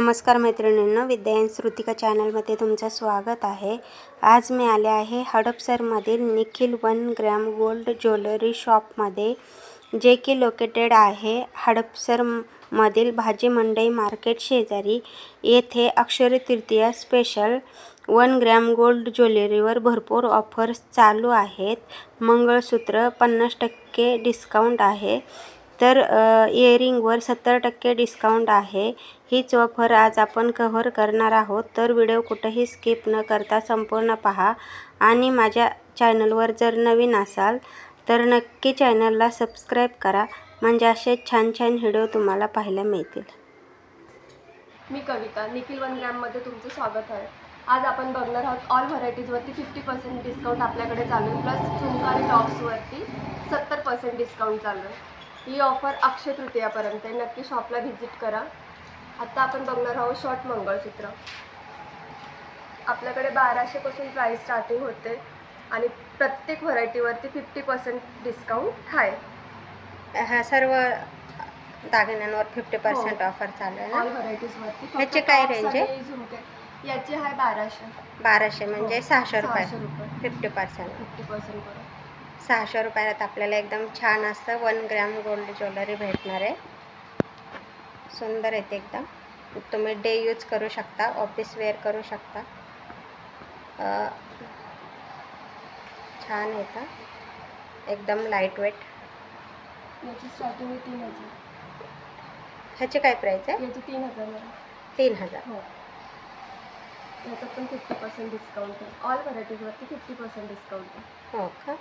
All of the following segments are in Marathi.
नमस्कार मैत्रिणींनो, विद्या श्रुतिका चॅनलमध्ये तुमचं स्वागत आहे। आज मी आले आहे हडपसरमधील निखिल 1 ग्रॅम गोल्ड ज्वेलरी शॉपमध्ये, जे की लोकेटेड आहे हडपसरमधील भाजी मंडई मार्केट शेजारी। येथे Akshaya Tritiya special 1 gram gold ज्वेलरीवर भरपूर ऑफर्स चालू आहेत। मंगळसूत्र 50% डिस्काउंट आहे, तर इयरिंगवर 70% डिस्काउंट आहे। हीच ऑफर आज आपण कव्हर करणार आहोत, तर व्हिडिओ कुठेही स्किप न करता संपूर्ण पहा। आणि माझ्या चॅनलवर जर नवीन असाल तर नक्की चॅनलला सबस्क्राइब करा, म्हणजे असे छान छान व्हिडिओ तुम्हाला पाहायला मिळतील। मी कविता, निखिल 1 ग्रॅममध्ये तुमचं स्वागत आहे। आज आपण बघणार आहोत ऑल व्हरायटीजवरती 50% डिस्काउंट आपल्याकडे चालू आहे, प्लस झुमकारी टॉप्सवरती 70% डिस्काउंट चालू आहे। ही ऑफर अक्षय तृतीयापर्यंत आहे, नक्की शॉपला व्हिजिट करा। आता आपण बघणार आहोत शॉर्ट मंगळसूत्र। आपल्याकडे 1200 पासून प्राइस स्टार्टिंग होते आणि प्रत्येक व्हरायटीवरती 50% डिस्काउंट आहे। हा सर्व दागिन्यांवर 50% ऑफर चालू आहे ना? ऑल व्हरायटीजवरती। ह्याची काय रेंज आहे? याची आहे 1200। 1200 म्हणजे 600 रुपये। 50% 50% 600 रुपयात आपल्याला एकदम छान असं 1 ग्रॅम गोल्ड ज्वेलरी भेटणार आहे। सुंदर आहे ते एकदम। तुम्ही डे यूज करू शकता, ऑफिस वेअर करू शकता। छान आहे एकदम लाईट वेट। याची स्टार्टिंग आहे 3000। ह्याची काय प्राइस आहे? याची 3000 आहे। 3000। हो, याचा पण 50% डिस्काउंट आहे। ऑल व्हरायटीजवरती 50% डिस्काउंट आहे। हो का?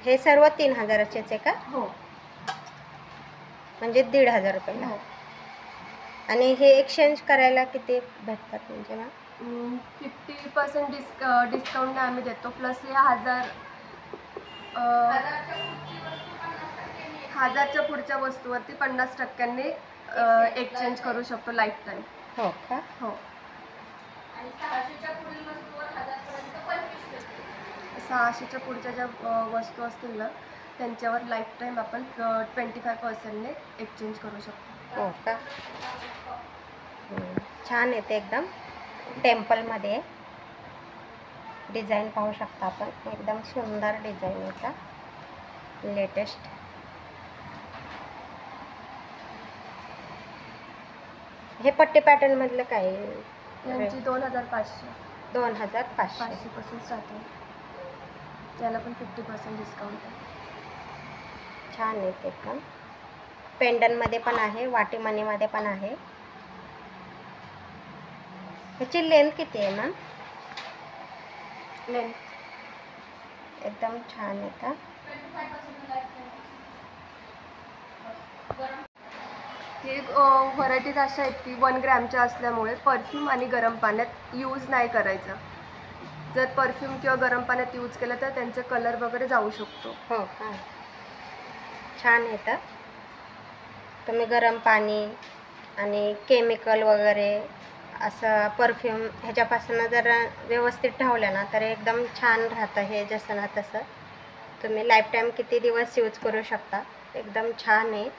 हे सर्व 3000चेच आहे का? हो, म्हणजे 1500 रुपयाला। हो। आणि हे एक्सचेंज करायला किती भेटतात म्हणजे ना? 50% डिस्काउंटने आम्ही देतो, प्लस हे 1000च्या पुढच्या वस्तूवरती 50%ने एक्सचेंज करू शकतो लाईफ टाईम। हो का? हो। 600च्या पुढच्या ज्या वस्तू असतील ना, त्यांच्यावर लाईफ टाईम आपण 25%ने एक्सचेंज करू शकतो। हो का? छान आहे ते एकदम। टेम्पलमध्ये डिझाईन पाहू शकता आपण, एकदम सुंदर डिझाईन होता, लेटेस्ट। हे पट्टी पॅटर्न मधलं काय? यांची 2500। 2500 पासून स्टार्टिंग। त्याला पण 50% डिस्काउंट आहे। छान आहे ते पण। पेंडनमध्ये पण आहे, वाटीमणीमध्ये पण आहे। ह्याची लेंथ किती आहे मॅम? लेंथ एकदम छान आहे का? हे व्हरायटीज अशा आहेत की 1 ग्रॅमच्या असल्यामुळे परफ्यूम आणि गरम पाण्यात यूज नाही करायचं। जर परफ्यूम किंवा गरम पाण्यात यूज केलं तर त्यांचे कलर वगैरे जाऊ शकतो। हो का? छान आहे तर। तुम्ही गरम पाणी आणि केमिकल वगैरे असं परफ्यूम ह्याच्यापासून जर व्यवस्थित ठेवलं ना, तर एकदम छान राहतं हे, जसं ना तसं। तुम्ही लाईफ टाईम किती दिवस यूज करू शकता। एकदम छान आहे।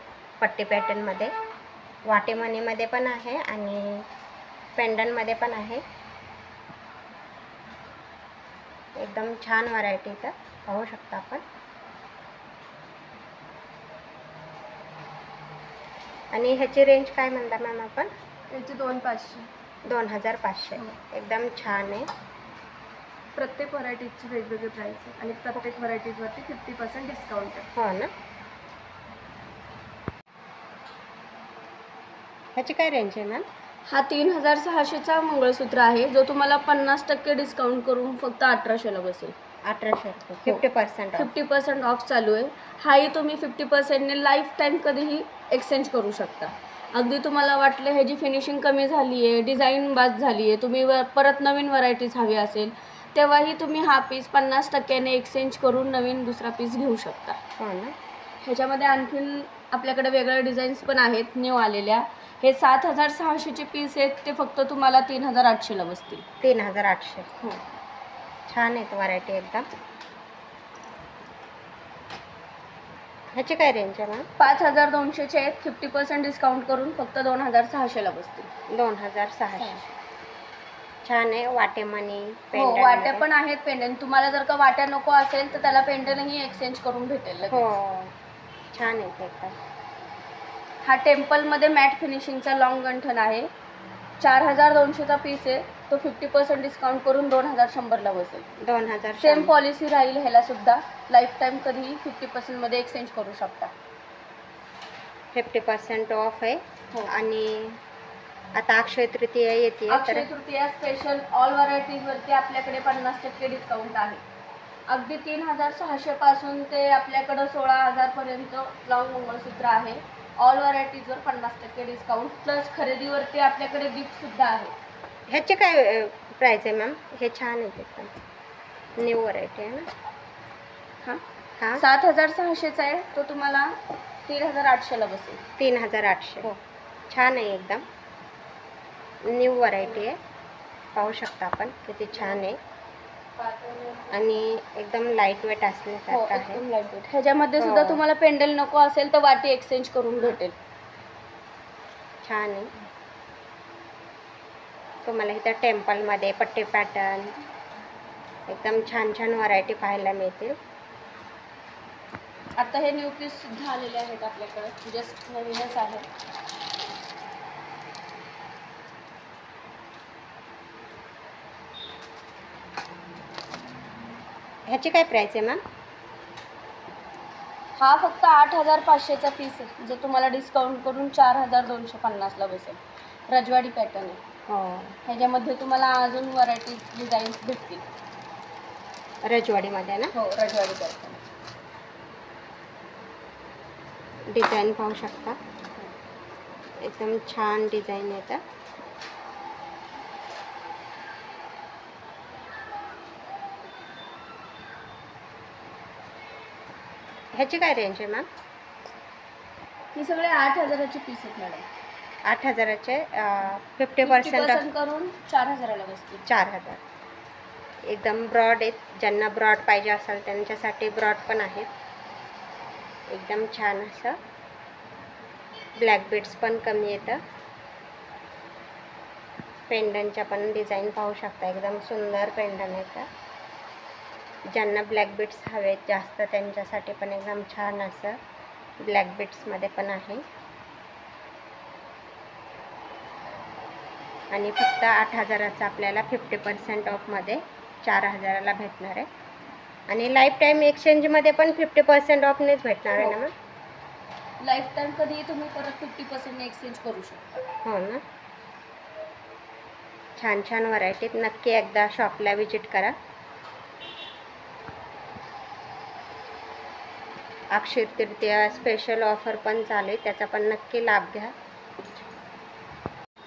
पट्टी पॅटर्नमध्ये, वाटीमणीमध्ये पण आहे आणि पेंडनमध्ये पण आहे। एकदम छान व्हरायटी तर पाहू शकता आपण। आणि ह्याची रेंज काय म्हणता मॅम आपण? याची 2500। 2500। एकदम छान आहे। प्रत्येक व्हरायटीची वेगवेगळी प्राइस आहे आणि प्रत्येक व्हरायटीजवरती 50% डिस्काउंट आहे। हो ना? ह्याची काय रेंज आहे मॅम? हा 3600चा मंगळसूत्र आहे, जो तुम्हाला 50% डिस्काउंट करून फक्त 1800ला बसेल। 1800 रुपये। 50% ऑफ चालू आहे। हाही तुम्ही 50%ने लाईफ टाईम कधीही एक्सचेंज करू शकता। अगदी तुम्हाला वाटलं ह्याची फिनिशिंग कमी झाली आहे, डिझाईन बाद झाली आहे, तुम्ही परत नवीन व्हरायटीज हवी असेल, तेव्हाही तुम्ही हा पीस 50%ने एक्सचेंज करून नवीन दुसरा पीस घेऊ शकता। हो ना? ह्याच्यामध्ये आणखीन आपल्याकडे वेगळ्या डिझाईन्स पण आहेत न्यू आलेल्या। हे 7600चे पीस आहेत, ते फक्त तुम्हाला 3800ला बसतील। 3800। हो, छान आहे व्हरायटी एकदम। ह्याची काय रेंज आहे मॅम? 5200चे आहेत, 50% डिस्काउंट करून फक्त 2600ला बसतील. 2600. छान आहे. वाटेमणी हो, वाट्या पण आहेत पेंडंट. तुम्हाला जर का वाट्या नको असेल तर त्याला पेंडंटही एक्सचेंज करून भेटेल लगेच. हो, छान आहे ते एकदम. हा टेम्पलमध्ये मॅट फिनिशिंगचा लॉंग गंठन आहे. 4200चा पीस आहे. तो 50% डिस्काउंट करून 2100ला बसेल. 2000. सेम पॉलिसी राहील ह्याला सुद्धा. लाईफ टाईम कधीही 50% मध्ये एक्सचेंज करू शकता. 50% ऑफ आहे. हो. आणि आता अक्षय तृतीया येते, अक्षय तृतीया स्पेशल ऑल व्हरायटीजवरती आपल्याकडे 50% डिस्काउंट आहे. अगदी 3600 पासून ते आपल्याकडं 16000 पर्यंत लॉंग मंगळसूत्र आहे. ऑल व्हरायटीजवर 50% डिस्काउंट प्लस खरेदीवरती आपल्याकडे गिफ्ट सुद्धा आहे. ह्याचे काय प्राइस आहे मॅम? हे छान आहे एकदम. न्यू व्हरायटी आहे ना? हां 7600चा आहे. तो तुम्हाला 3800ला बसेल. 3800. हो. छान आहे एकदम. न्यू व्हरायटी आहे. पाहू शकता आपण किती छान आहे. आणि एकदम लाईट वेट हो, असल्यासारखं आहे. एकदम लाईट वेट. ह्याच्यामध्ये हो. सुद्धा तुम्हाला पेंडल नको असेल तर वाटी एक्सचेंज करून भेटेल. छान आहे. तुम्हाला इथं टेम्पलमध्ये पट्टी पॅटर्न एकदम छान छान व्हरायटी पाहायला मिळतील. आता हे न्यू पीस सुद्धा आलेले आहेत आपल्याकडे. जस्ट नवीनच आहे. ह्याची काय प्राइस आहे मॅम? हा फक्त 8500चा पीस आहे. जो तुम्हाला डिस्काउंट करून 4250ला बसेल. रजवाडी पॅटर्न आहे. हो, ह्याच्यामध्ये तुम्हाला अजून व्हरायटी डिझाईन्स भेटतील. रजवाडीमध्ये ना? हो, रजवाडी पॅटर्न. डिझाईन पाहू शकता. एकदम छान डिझाईन येतं. ह्याची काय रेंज आहे मॅम? ही सगळे 8000चे पीस आहेत मॅडम. 8000चे 50% करून 4000ला बसतील. 4000. एकदम ब्रॉड आहेत. ज्यांना ब्रॉड पाहिजे असेल त्यांच्यासाठी ब्रॉड पण आहेत. एकदम छान असं. ब्लॅक बीड्स पण कमी येतं. पेंडनच्या पण डिझाईन पाहू शकता. एकदम सुंदर पेंडन येतं. ज्यांना ब्लॅक बीड्स हवेत जास्त त्यांच्यासाठी पण एकदम छान असं ब्लॅक बीड्समध्ये पण आहे. आणि फक्त 8000चा आपल्याला 50% ऑफमध्ये 4000ला भेटणार आहे. आणि लाईफ टाईम एक्सचेंजमध्ये पण 50% ऑफनेच भेटणार आहे ना मॅम? लाईफ टाईम कधीही तुम्ही परत 50% एक्सचेंज करू शकता. हो ना. छान छान व्हरायटीत. नक्की एकदा शॉपला विजिट करा. अक्षय तृतीया स्पेशल ऑफर पण चालू आहे. त्याचा पण नक्की लाभ घ्या.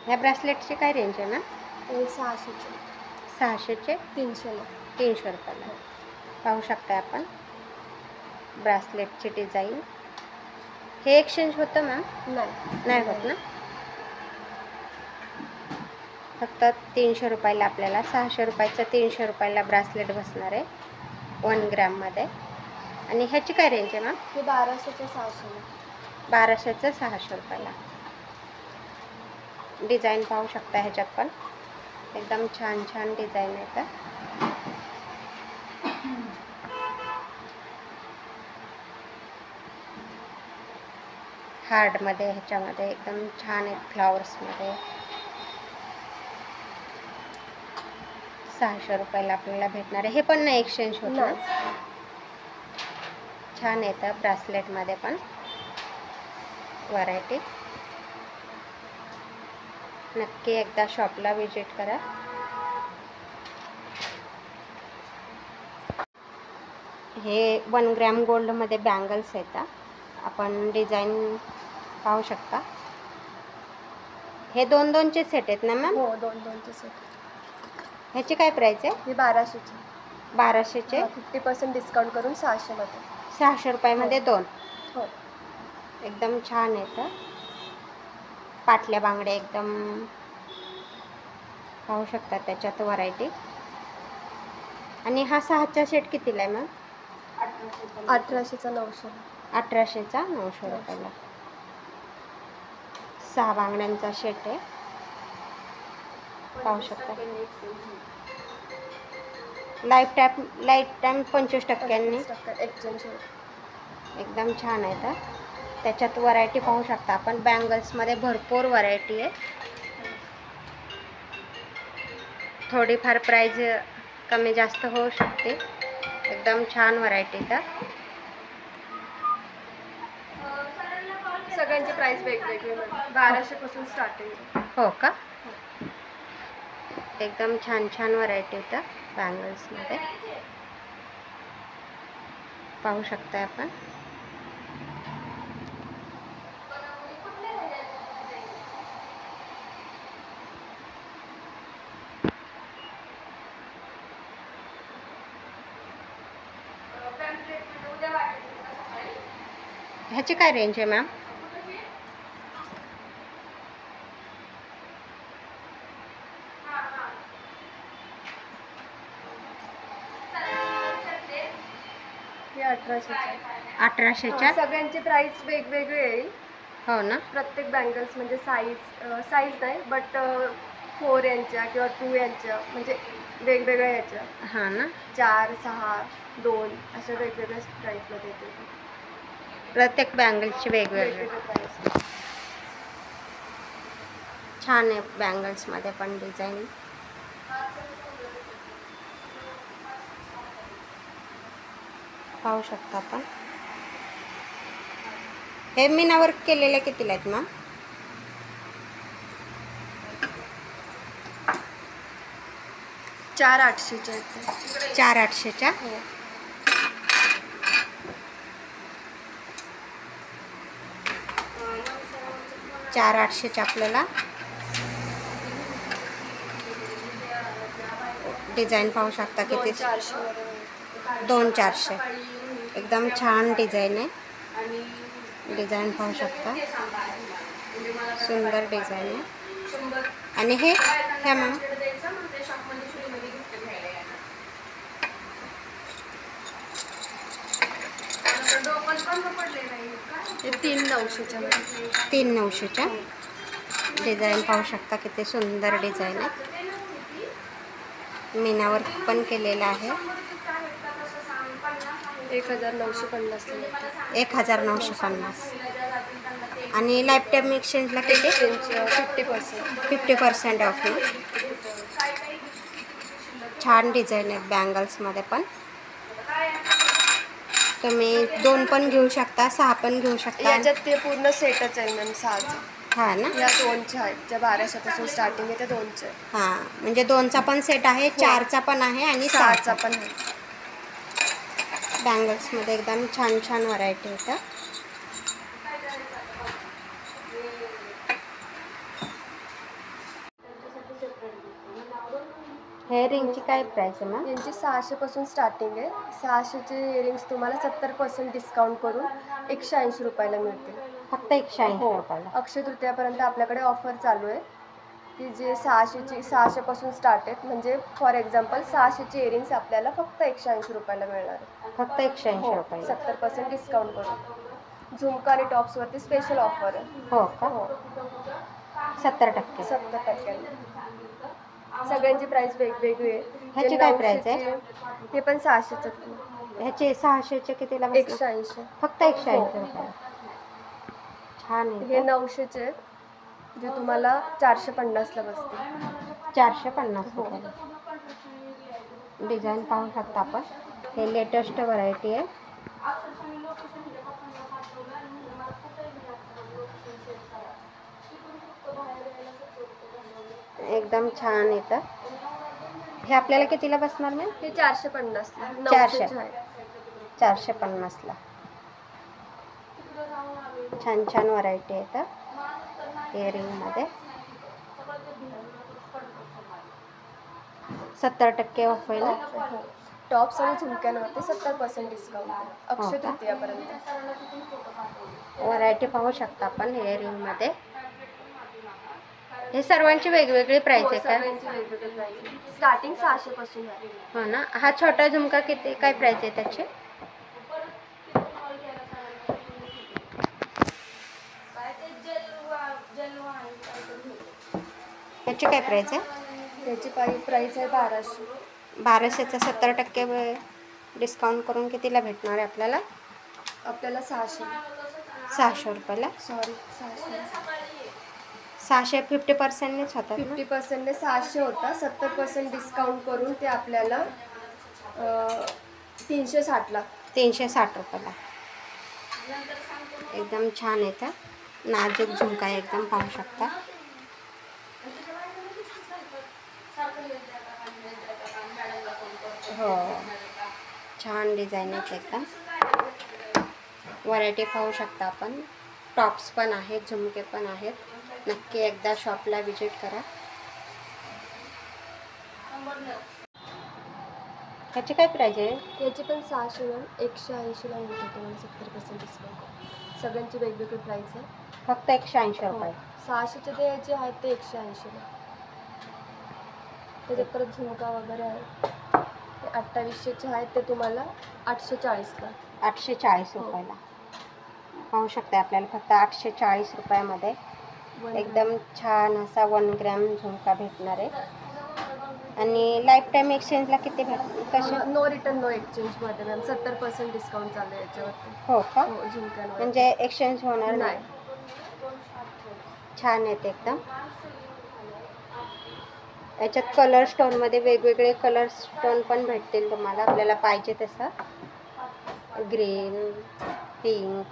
ह्या ब्रेसलेटची काय रेंज आहे मॅम? 600चे. 600चे 300ला. 300 रुपयाला. पाहू शकता आपण ब्रेसलेटची डिझाईन. हे एक्सचेंज होतं मॅम? नाही होत ना. फक्त 300 रुपयाला आपल्याला 600 रुपयाचं 300 रुपयाला ब्रेसलेट बसणार आहे 1 ग्रॅममध्ये. आणि ह्याची काय रेंज आहे मॅम? हे 1200चे 600ला. 1200चं 600 रुपयाला. डिझाईन पाहू शकता. ह्याच्यात पण एकदम छान छान डिझाईन येतं. हार्डमध्ये ह्याच्यामध्ये एकदम छान आहेत. फ्लॉवर्समध्ये 600 रुपयाला आपल्याला भेटणार आहे. हे पण नाही एक्सचेंज होत ना? छान येतं ब्रेसलेटमध्ये पण व्हरायटी. नक्की एकदा शॉपला विजिट करा. हे 1 ग्रॅम गोल्डमध्ये बँगल्स येतात. आपण डिझाईन पाहू शकता. हे 2-2चे सेट आहेत ना मॅम? हो, 2-2चे सेट. ह्याची काय प्राइस आहे? हे 1200चे. 1200चे 50% डिस्काउंट करून 600मध्ये. 600 रुपयामध्ये 2. हो. एकदम छान येतं. पाटल्या बांगड्या एकदम पाहू शकता त्याच्यात व्हरायटी. आणि हा 6चा सेट कितीला आहे मॅम? 1800चा 900. 1800चा 900 रुपयाला. 6 बांगड्यांचा सेट आहे, पाहू शकता. Life time 25% exchange. एकदम छान आहे. तर त्याच्यात व्हरायटी पाहू शकता आपण. बँगल्समध्ये भरपूर व्हरायटी आहे. थोडीफार प्राईज कमी जास्त होऊ शकते. एकदम छान व्हरायटी. तर सगळ्यांची प्राइस वेगवेगळी. 1200 पासून स्टार्टिंग. हो का? एकदम छान छान व्हरायटी होतं बँगल्समध्ये, पाहू शकता आपण. ह्याची काय रेंज आहे मॅम? हे 1800च्या. सगळ्यांची प्राइस वेगवेगळी येईल. हो ना? प्रत्येक बँगल्स म्हणजे साईज नाही, बट 4 यांच्या किंवा 2 यांच्या, म्हणजे वेगवेगळ्या याच्या. हां ना? 4, 6, 2 अशा वेगवेगळ्या प्राईसमध्ये येते. प्रत्येक बँगल्सची वेगवेगळे प्राईस. छान आहे बँगल्समध्ये पण डिझाईन. पाहू शकता आपण. हे मीना वर्क केलेले कितीला आहेत मॅम? 4800च्या आहेत. 4800च्या. 4800च्या आपल्याला डिझाईन पाहू शकता किती. 2400. एकदम छान डिझाईन आहे. डिझाईन पाहू शकता, सुंदर डिझाईन आहे. आणि हे ह्या मॅम हे 3900च्या. 3900च्या. डिझाईन पाहू शकता किती सुंदर डिझाईन आहे. मीनावर पण केलेलं आहे. 1950. 1950. आणि लाईफ टाईम एक्सचेंजला किती? 50% ऑफ. छान डिझाईन आहेत बँगल्समध्ये पण. तुम्ही 2 पण घेऊ शकता, 6 पण घेऊ शकता. याच्यात ते पूर्ण सेटच आहे मॅम. 6चा. हां ना? या 2च्या आहेत, ज्या 1200 पासून स्टार्टिंग आहे, त्या 2च्या. हां, म्हणजे 2चा पण सेट आहे, 4चा पण आहे आणि 6चा पण आहे. बँगल्समध्ये एकदम छान छान व्हरायटी येतं. हे रिंगची काय प्राईस आहे मॅम? यांची 600 पासून स्टार्टिंग आहे. 600चे इयरिंग्स तुम्हाला 70% डिस्काउंट करून 180 रुपयाला मिळतील. फक्त 180 रुपयाला. अक्षय तृतीयापर्यंत आपल्याकडे ऑफर चालू आहे की जे 600 पासून स्टार्ट आहेत. म्हणजे फॉर एक्झाम्पल 600चे इयरिंग्स आपल्याला फक्त 180 रुपयाला मिळणार आहे. फक्त 180 रुपये. 70% डिस्काउंट करून. झुमका आणि टॉप्सवरती स्पेशल ऑफर आहे. हो का? हो. 70%. 70%. सगळ्यांची प्राइस वेगवेगळी आहे. ह्याची काय प्राइस आहे? हे पण 600चे. ह्याचे 600चे कितीला? 180. फक्त 180 रुपये. छान आहे. हे 900चे जे तुम्हाला 450ला बसते. 450 रुपये. डिझाईन पाहू शकता आपण. हे लेटेस्ट व्हरायटी आहे. एकदम छान येतं. हे आपल्याला कितीला बसणार मॅम? हे 450. 450ला. छान छान व्हरायटी येतं इयरिंगमध्ये. 70% ऑफ होईल. टॉप्स आणि झुमक्यांवरती 70% डिस्काउंट आहे अक्षय तृतीयापर्यंत. व्हरायटी पाहू शकता आपण इयरिंगमध्ये. हे सर्वांची वेगवेगळी प्राइस आहे का? स्टार्टिंग 600 पासून आहे. हो ना? हा छोटा झुमका किती काय प्राइस आहे त्याची? याची काय प्राईस आहे? त्याची प्राईस आहे 1200. 1200चा 70% डिस्काउंट करून कितीला भेटणार आहे आपल्याला? आपल्याला 600. 600 रुपयाला. सॉरी 600. 600 50%नेच होतात ना? 50%ने 600 होता. 70% डिस्काउंट करून ते आपल्याला 360ला. 360 रुपयाला. एकदम छान आहे. तर नाजूक झुमका आहे, एकदम पाहू शकता. हो, छान डिझाईन आहेत एकदम. व्हरायटी पाहू शकता आपण. टॉप्स पण आहेत, झुमके पण आहेत. नक्की एकदा शॉपला विजिट करा. ह्याची काय प्राईज आहे? याची पण 600 मॅम. 180ला मिळते तुम्हाला 70% डिस्काउंट. सगळ्यांची वेगवेगळी प्राईस आहे. फक्त 180 रुपये. 600चे ते याचे आहेत ते 180ला. त्याच्यात परत झुमका वगैरे आहे. ते 2800चे आहेत ते तुम्हाला 840ला. 840 रुपयाला पाहू शकता. आपल्याला फक्त 840 रुपयामध्ये एकदम छान असा 1 ग्रॅम झुमका भेटणार आहे. आणि लाईफ टाईम एक्सचेंजला किती भेटते? कसे? नो रिटर्न नो एक्सचेंजमध्ये मॅम 70% डिस्काउंट चालू आहे याच्यावरती. हो का? हो, झुमक्यांवर. म्हणजे एक्सचेंज होणार नाही? छान आहेत एकदम. याच्यात कलर स्टोनमध्ये वेगवेगळे कलर स्टोन पण भेटतील तुम्हाला, आपल्याला पाहिजे तसं. ग्रीन, पिंक,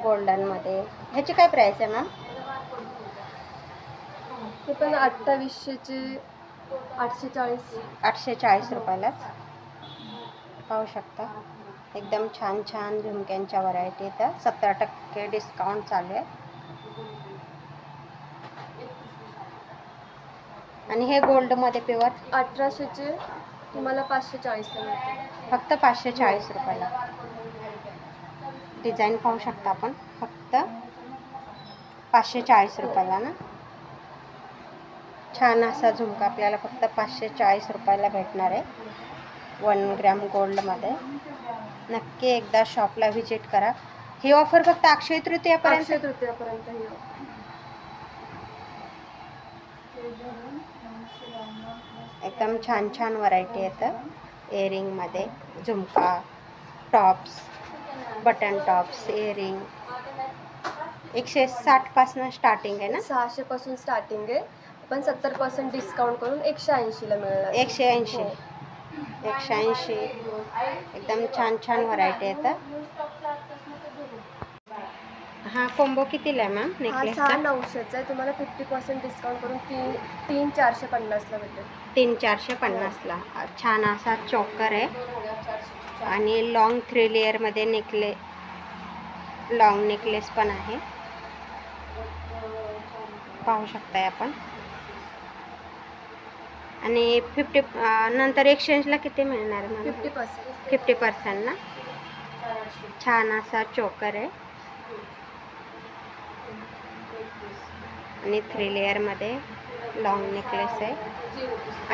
गोल्डनमध्ये. ह्याची काय प्राईस आहे मॅम? ते पण 2800चे 840. 840 रुपयालाच पाहू शकता. एकदम छान छान झुमक्यांच्या व्हरायटी तर 70% डिस्काउंट चालू आहे. आणि हे गोल्डमध्ये प्युअर 1800चे तुम्हाला 540ला मिळते. फक्त 540 रुपयाला. डिझाईन पाहू शकता आपण. फक्त 540 रुपयाला ना. छान असा झुमका आपल्याला फक्त 540 रुपयाला भेटणार आहे 1 ग्रॅम गोल्डमध्ये. नक्की एकदा शॉपला व्हिजिट करा. ही ऑफर फक्त अक्षय तृतीयापर्यंत. ही एकदम छान छान व्हरायटी येतं. इयरिंगमध्ये झुमका, टॉप्स, बटन टॉप्स, इयरिंग 160 पासून स्टार्टिंग आहे ना? 600 पासून स्टार्टिंग आहे. पण 70% डिस्काउंट करून 180ला मिळणार. 180. 180. एकदम छान छान व्हरायटी येतं. हा कोंबो कितीला आहे मॅम? नेकलेस 900चा आहे. तुम्हाला 50% डिस्काउंट करून 3450ला भेटेल. 3450ला. छान असा चोकर आहे आणि लॉंग 3 लेअरमध्ये लॉंग नेकलेस पण आहे, पाहू शकताय आपण. आणि 50 नंतर एक्सचेंजला किती मिळणार मॅम? 50% ना. छान असा चोकर आहे आणि 3 लेअरमध्ये लॉंग नेकलेस आहे.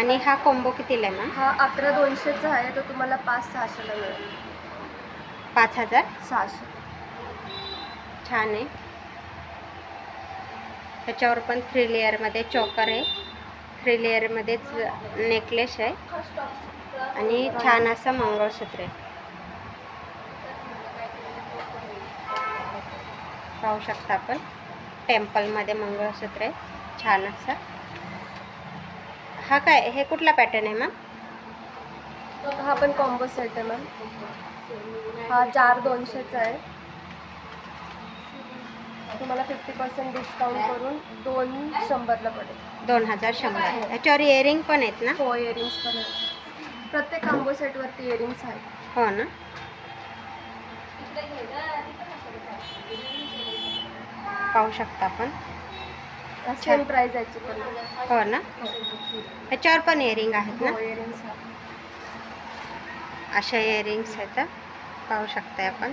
आणि हा कोंबो कितीला आहे मॅम? हा 11200चा आहे. तो तुम्हाला 5600ला मिळेल. 5600. छान आहे. त्याच्यावर पण 3 लेअरमध्ये चोकर आहे. 3 लेअरमध्येच नेकलेस आहे आणि छान असं मंगळसूत्र आहे, पाहू शकता आपण. टेम्पलमध्ये मंगळसूत्र आहे छान असं. हा काय, हे कुठला पॅटर्न आहे मॅम? हा पण कॉम्बो सेट आहे मॅम. हा 4200चा आहे. तुम्हाला 50% डिस्काउंट करून 2100ला पडेल. 2100. याच्यावर इयरिंग पण आहेत ना? हो, इयरिंग्स पण आहेत. प्रत्येक कॉम्बो सेटवरती इयरिंग्स आहेत. हो ना. पाहू शकता आपण. सेम प्राइस याची पण. हो ना. ह्याच्यावर पण इयरिंग आहेत ना? हो, इयरिंग्स आहेत. अशा इयरिंग्स आहेत, पाहू शकताय आपण.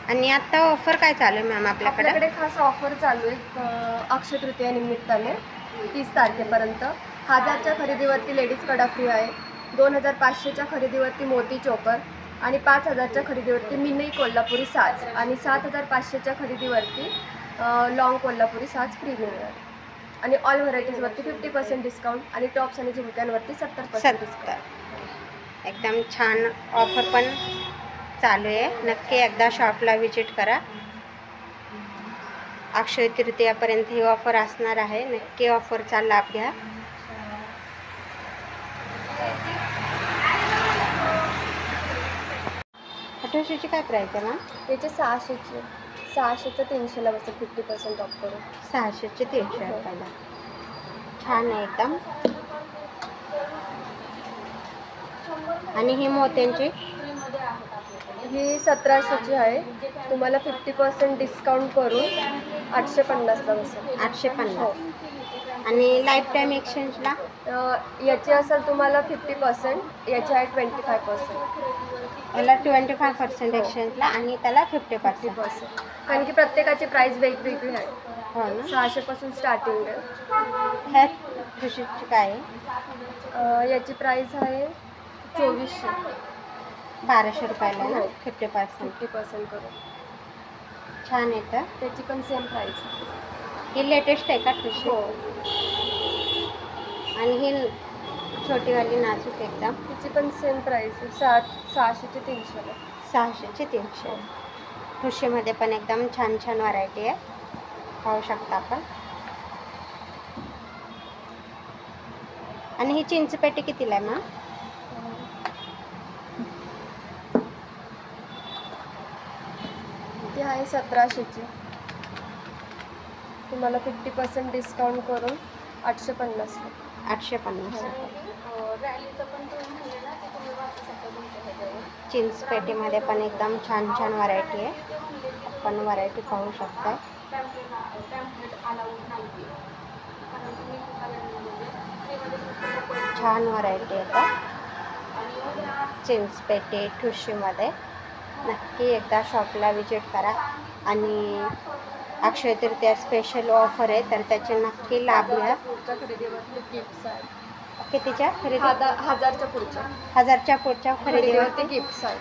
आणि आता ऑफर काय चालू आहे मॅम आपल्याकडे? खास ऑफर चालू आहे अक्षय तृतीया निमित्ताने 30 तारखेपर्यंत. 1000च्या खरेदीवरती लेडीज कडा फ्री आहे. 2500च्या खरेदीवरती मोती चोकर, आणि 5,000च्या खरेदीवरती मिनी कोल्हापुरी साज आणि 7,500च्या खरेदीवरती लॉंग कोल्हापुरी साज फ्री मिळणार. आणि ऑल व्हरायटीजवरती 50% डिस्काउंट आणि टॉप्स आणि झुमक्यांवरती 70% डिस्काउंट. एकदम छान ऑफर पण चालू आहे. नक्की एकदा शॉपला विजिट करा. अक्षय तृतीयापर्यंत ही ऑफर असणार आहे. नक्की ऑफरचा लाभ घ्या. ठुशीची काय प्राईस आहे मॅम? याचे 600चे 600चं 300ला बसेल 50% ऑफ करून. 600चे 300 रुपयाला. छान आहे एकदम. आणि ही मोत्यांची ही 1700ची आहे. तुम्हाला 50% डिस्काउंट करून 850ला बसेल. 850. आणि लाईफ टाईम एक्सचेंजला याची असेल तुम्हाला 50%, याची आहे 25%. याला 25% एक्सचेंजला आणि त्याला 50%. कारण की प्रत्येकाची प्राईस वेगवेगळी आहे. हो ना. 600 पासून स्टार्टिंग आहे. ह्या ठुशीची काय आहे? याची प्राईस आहे 2400. 1200 रुपयाला ना. 50% करून. छान आहे. तर त्याची पण सेम प्राईस आहे. ही लेटेस्ट आहे का ठुशी? हो. आणि ही छोटीवाली नाजूक एकदम. त्याची पण सेम प्राईस आहे. 600चे 300ला. 600चे 300. ठुशीमध्ये पण एकदम छान छान व्हरायटी आहे. पाहू शकता आपण. आणि ही चिंचपेटी कितीला आहे मग? ती आहे 1700ची. तुम्हाला 50% डिस्काउंट करून 850ला. 850. चिंचपेटीमध्ये पण एकदम छान छान व्हरायटी आहे. आपण व्हरायटी पाहू शकता. छान व्हरायटी आहे. चिंचपेटी ठुशीमध्ये नक्की एकदा शॉपला विजिट करा. आणि अक्षय तृतीया स्पेशल ऑफर आहे, तर त्याचे नक्की लाभ घ्या. गिफ्ट्स आहेत. कितीच्या खरेदी? 1000च्या पुढच्या. 1000च्या पुढच्या खरेदीवरती गिफ्ट्स आहेत.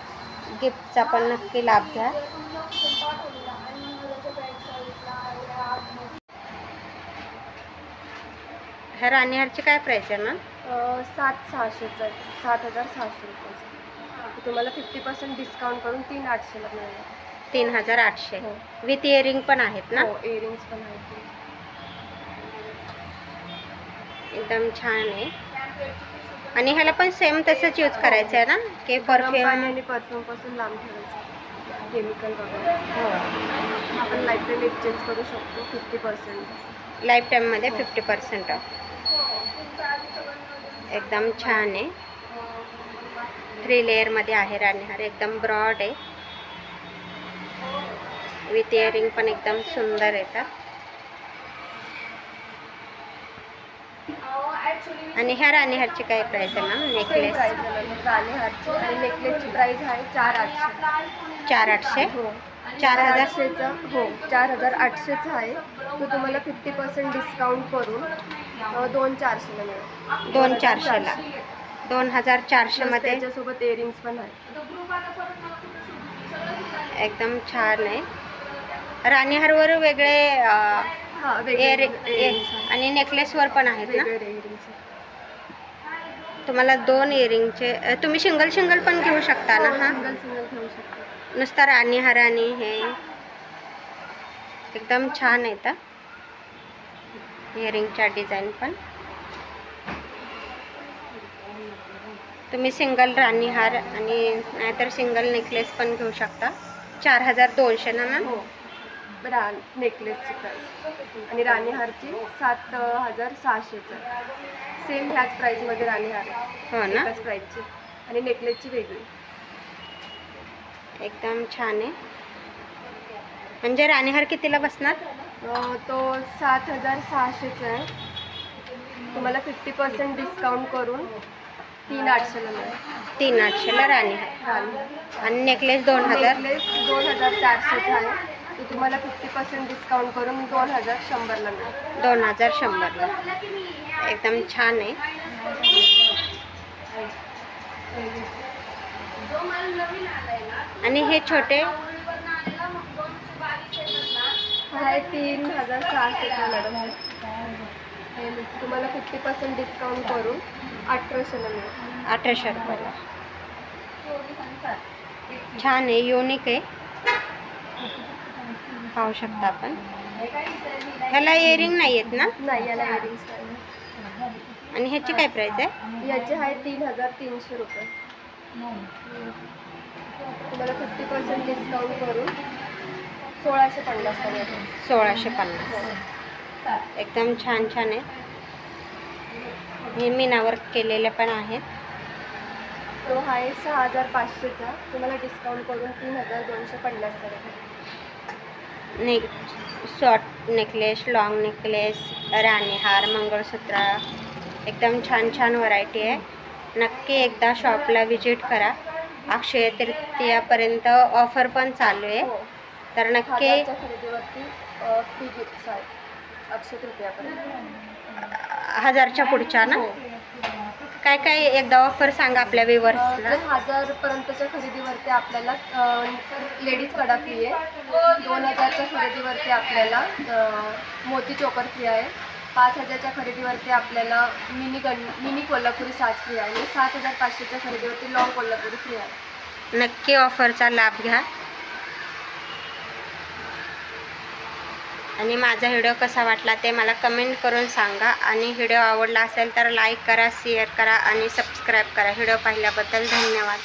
गिफ्टचा पण नक्की लाभ घ्या. ह्या राणीहारची काय प्राईस आहे ना? 7,600चा आहे. 7,600 रुपयाचा. तुम्हाला 50% डिस्काउंट करून 3,800ला मिळणार. 3,800. हो. विथ इयरिंग पण आहेत ना? हो, इयरिंग्स पण आहेत. एकदम छान आहे. आणि ह्याला पण सेम तसंच यूज करायचं आहे ना, की परफ्यूम? आणि परफ्यूमपासून लांब ठेवायचं. केमिकल वगैरे. हो. आपण लाईफ टाईम एक्सचेंज करू शकतो 50%. लाईफ टाईममध्ये 50% ऑफ. एकदम छान आहे. 3 लेअरमध्ये आहे राणीहार. एकदम ब्रॉड आहे. विथ इयरिंग पण एकदम सुंदर येतात. आणि ह्या राणीहारची काय प्राईस आहे मॅम? नेकलेस राणीहारची आणि नेकलेसची प्राईस आहे 4,800. 4,800. हो. 4,000. हो, 4,800चा आहे. तो तुम्हाला 50% डिस्काउंट करून 2,400ला मिळेल. 2,400ला. 2,400 मध्ये त्याच्यासोबत इयरिंग्स पण आहे. एकदम छान आहे. राणीहारवर वेगळे आणि नेकलेसवर पण आहेत ना? तुम्हाला 2 इयरिंगचे तुम्ही सिंगल पण घेऊ शकता ना? हा, सिंगल घेऊ शकता. नुसता राणीहार आणि हे एकदम छान आहे. तर इयरिंगच्या डिझाईन पण तुम्ही सिंगल राणीहार आणि नाहीतर सिंगल नेकलेस पण घेऊ शकता. 4,200 ना मॅम? हो. नेकलेसची प्राईस आणि राणीहारची 7,600चं. सेम ह्याच प्राईसमध्ये राणीहार आहे. हो ना. त्याच प्राईसची. आणि नेकलेसची वेगळी. एकदम छान आहे. म्हणजे राणीहार कितीला बसणार? तो 7,600चा आहे. तुम्हाला 50% डिस्काउंट करून 3,800ला मिळेल. 3,800ला राणीहार. आणि नेकलेस 2,000. नेकलेस 2,400चा आहे. तो तुम्हाला 50% डिस्काउंट करून 2,100ला मिळेल. 2,100ला. एकदम छान आहे. आणि हे छोटे हा 3600 मॅडम. हे तुम्हाला 50% डिस्काउंट करून 1800ला मिळेल. 1800 रुपयाला. छान आहे, युनिक आहे, पाहू शकता आपण. ह्याला इयरिंग नाही आहेत ना? नाही, याला इयरिंग्स नाही. आणि ह्याची काय प्राइस आहे? याचे आहे 3300 रुपये. तुम्हाला 50% डिस्काउंट करून 1650 मिळेल. 1650. एकदम छान छान आहे. हे मीनावर केलेले पण आहेत. तो आहे 6500चा, तुम्हाला डिस्काउंट करून 3250 मिळेल. शॉर्ट नेकलेस, लॉंग नेकलेस, राणीहार, मंगळसूत्र, एकदम छान छान व्हरायटी आहे. नक्की एकदा शॉपला व्हिजिट करा. अक्षय तृतीयापर्यंत ऑफर पण चालू आहे, तर नक्की 1000च्या खरेदीवरती फ्री गिफ्ट्स आहेत अक्षय तृतीयापर्यंत. 1000च्या पुढच्या ना? काय काय एकदा ऑफर सांगा आपल्या व्ह्युअर्सला. 1000पर्यंतच्या खरेदीवरती आपल्याला लेडीज कडा फ्री आहे. 2000च्या खरेदीवरती आपल्याला मोती चोकर फ्री आहे. 5000च्या खरेदीवरती आपल्याला मिनी कोल्हापुरी साज फ्री आहे. आणि 7500च्या खरेदीवरती लॉंग कोल्हापुरी फ्री आहे. नक्की ऑफरचा लाभ घ्या. आणि माझा व्हिडिओ कसा वाटला ते मला कमेंट करून सांगा. आणि व्हिडिओ आवडला असेल तर लाईक करा, शेअर करा आणि सबस्क्राईब करा. व्हिडिओ पाहिल्याबद्दल धन्यवाद.